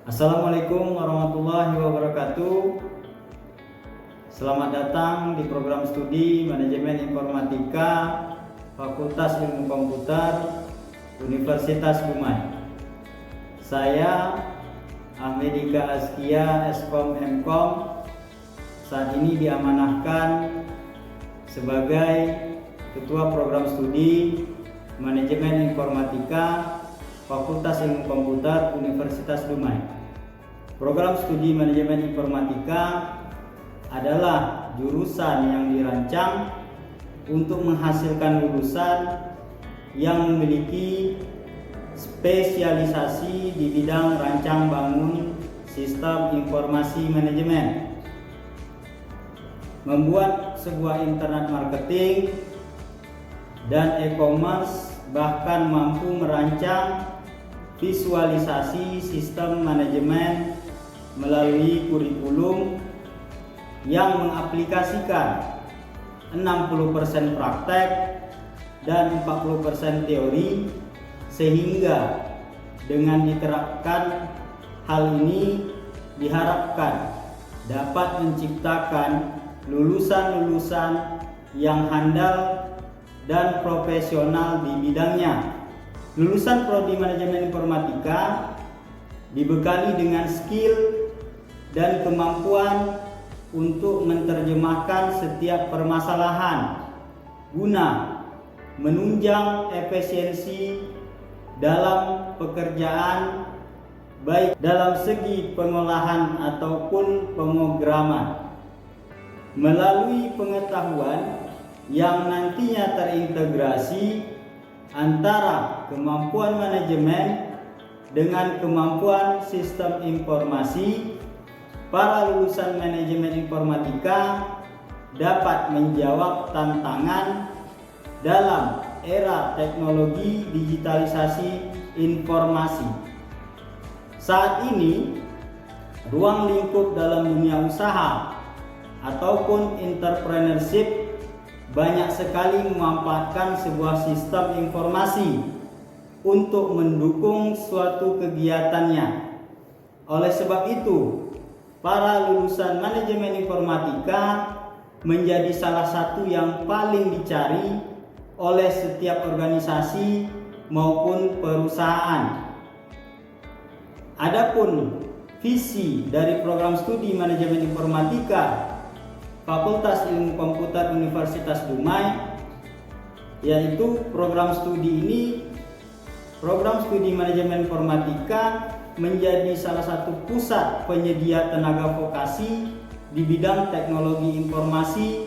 Assalamualaikum warahmatullahi wabarakatuh. Selamat datang di program studi Manajemen Informatika Fakultas Ilmu Komputer Universitas Dumai. Saya Ahmedika Askia Eskom Mkom saat ini diamanahkan sebagai Ketua Program Studi Manajemen Informatika Fakultas Ilmu Komputer Universitas Dumai. Program studi Manajemen Informatika adalah jurusan yang dirancang untuk menghasilkan lulusan yang memiliki spesialisasi di bidang rancang bangun sistem informasi manajemen, membuat sebuah internet marketing dan e-commerce, bahkan mampu merancang visualisasi sistem manajemen melalui kurikulum yang mengaplikasikan 60% praktek dan 40% teori, sehingga dengan diterapkan hal ini diharapkan dapat menciptakan lulusan-lulusan yang handal dan profesional di bidangnya. Lulusan Prodi Manajemen Informatika dibekali dengan skill dan kemampuan untuk menerjemahkan setiap permasalahan guna menunjang efisiensi dalam pekerjaan, baik dalam segi pengolahan ataupun pemrograman, melalui pengetahuan yang nantinya terintegrasi antara kemampuan manajemen dengan kemampuan sistem informasi. Para lulusan manajemen informatika dapat menjawab tantangan dalam era teknologi digitalisasi informasi. Saat ini, ruang lingkup dalam dunia usaha ataupun entrepreneurship banyak sekali memanfaatkan sebuah sistem informasi untuk mendukung suatu kegiatannya. Oleh sebab itu, para lulusan manajemen informatika menjadi salah satu yang paling dicari oleh setiap organisasi maupun perusahaan. Adapun visi dari program studi Manajemen Informatika Fakultas Ilmu Komputer Universitas Dumai, yaitu program studi Manajemen Informatika menjadi salah satu pusat penyedia tenaga vokasi di bidang teknologi informasi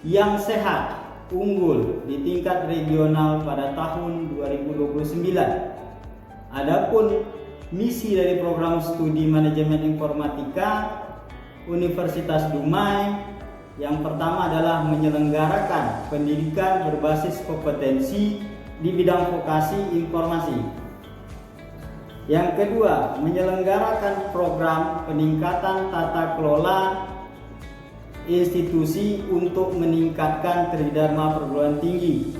yang sehat, unggul di tingkat regional pada tahun 2029. Adapun misi dari program studi Manajemen Informatika Universitas Dumai yang pertama adalah menyelenggarakan pendidikan berbasis kompetensi di bidang vokasi informasi. Yang kedua, menyelenggarakan program peningkatan tata kelola institusi untuk meningkatkan tridharma perguruan tinggi.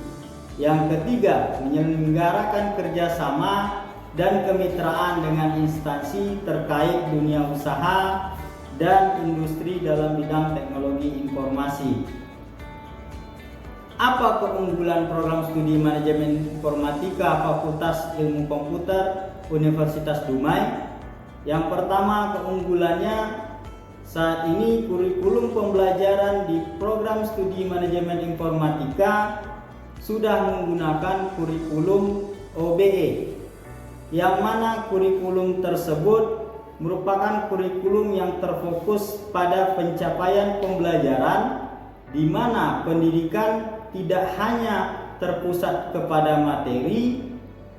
Yang ketiga, menyelenggarakan kerjasama dan kemitraan dengan instansi terkait dunia usaha dan industri dalam bidang teknologi informasi. Apa keunggulan program studi Manajemen Informatika Fakultas Ilmu Komputer Universitas Dumai? Yang pertama, keunggulannya saat ini kurikulum pembelajaran di program studi Manajemen Informatika sudah menggunakan kurikulum OBE, yang mana kurikulum tersebut merupakan kurikulum yang terfokus pada pencapaian pembelajaran, di mana pendidikan tidak hanya terpusat kepada materi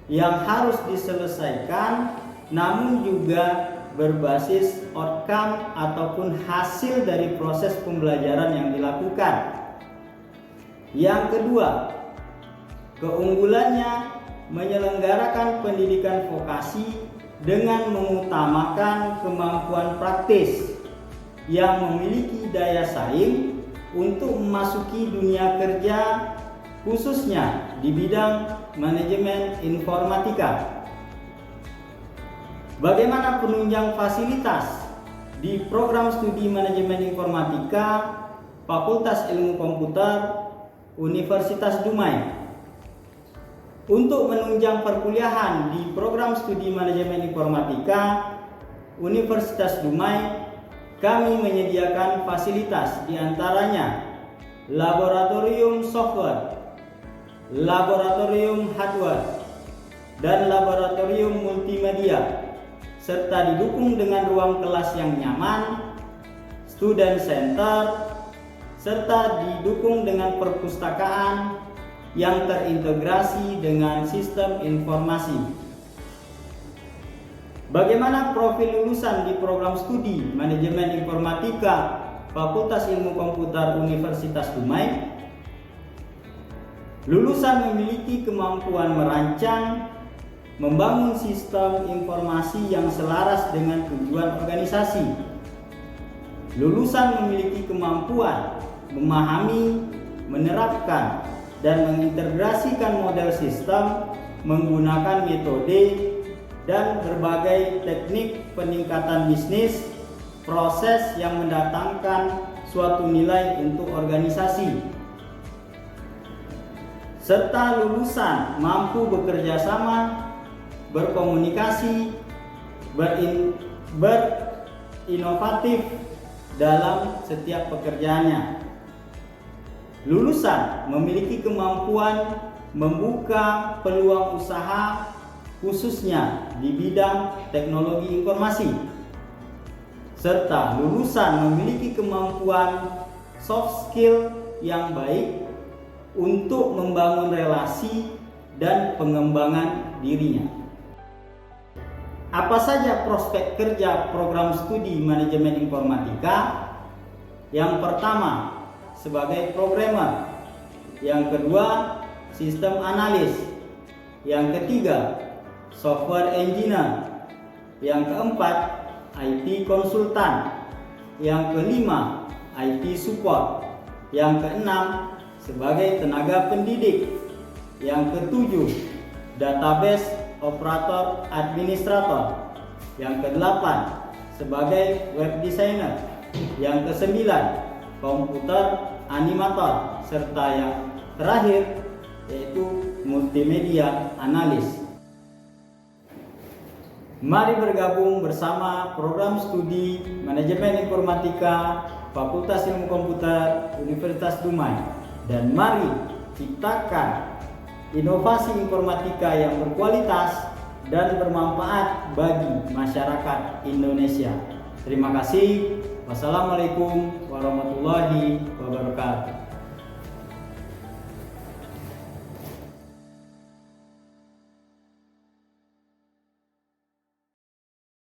yang harus diselesaikan, namun juga berbasis outcome ataupun hasil dari proses pembelajaran yang dilakukan. Yang kedua, keunggulannya menyelenggarakan pendidikan vokasi dengan mengutamakan kemampuan praktis yang memiliki daya saing untuk memasuki dunia kerja, khususnya di bidang manajemen informatika. Bagaimana penunjang fasilitas di program studi manajemen informatika Fakultas Ilmu Komputer Universitas Dumai. Untuk menunjang perkuliahan di program studi manajemen informatika Universitas Dumai, kami menyediakan fasilitas diantaranya laboratorium software, laboratorium hardware, dan laboratorium multimedia, serta didukung dengan ruang kelas yang nyaman, student center, serta didukung dengan perpustakaan yang terintegrasi dengan sistem informasi. Bagaimana profil lulusan di program studi manajemen informatika Fakultas Ilmu Komputer Universitas Dumai? Lulusan memiliki kemampuan merancang, membangun sistem informasi yang selaras dengan tujuan organisasi. Lulusan memiliki kemampuan memahami, menerapkan, dan mengintegrasikan model sistem menggunakan metode dan berbagai teknik peningkatan bisnis, proses yang mendatangkan suatu nilai untuk organisasi. Serta lulusan mampu bekerja sama, berkomunikasi, berinovatif dalam setiap pekerjaannya. Lulusan memiliki kemampuan membuka peluang usaha khususnya di bidang teknologi informasi. Serta lulusan memiliki kemampuan soft skill yang baik untuk membangun relasi dan pengembangan dirinya. Apa saja prospek kerja program studi manajemen informatika? Yang pertama, sebagai programmer. Yang kedua, sistem analis. Yang ketiga, software engineer. Yang keempat, IT konsultan. Yang kelima, IT support. Yang keenam, sebagai tenaga pendidik. Yang ketujuh, database operator administrator. Yang kedelapan, sebagai web designer. Yang kesembilan, komputer animator, serta yang terakhir yaitu multimedia analis. Mari bergabung bersama program studi manajemen informatika Fakultas Ilmu Komputer Universitas Dumai, dan mari ciptakan inovasi informatika yang berkualitas dan bermanfaat bagi masyarakat Indonesia. Terima kasih. Wassalamualaikum warahmatullahi wabarakatuh.